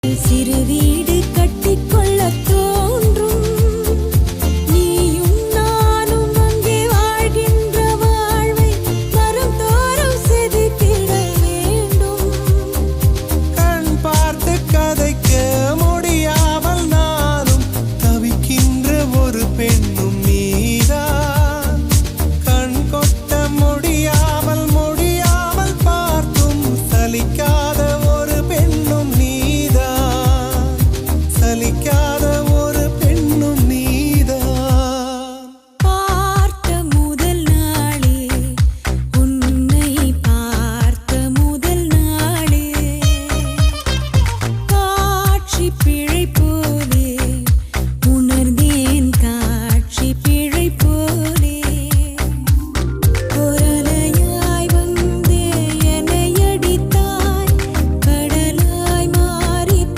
சிறு வீடு கட்டிக்கொள்ள தோன்றும். நீயும் நானும் அங்கே வாழ்கின்ற வாழ்வை மரந்தோறும் செதுக்கிட வேண்டும். கண் பார்த்து கதைக்க முடியாமல் நானும் தவிக்கின்ற ஒரு பெண்ணும் நீதான். கண் கொட்ட முடியாமல் முடியாமல் பார்த்தும் சலிக்காத ஒரு பெண்ணும் நீதான். சலிக்காத ஒரு பெண்ணும் நீதான். பார்த்த முதல் நாளே, உன்னை பார்த்த முதல் நாளே, காட்சி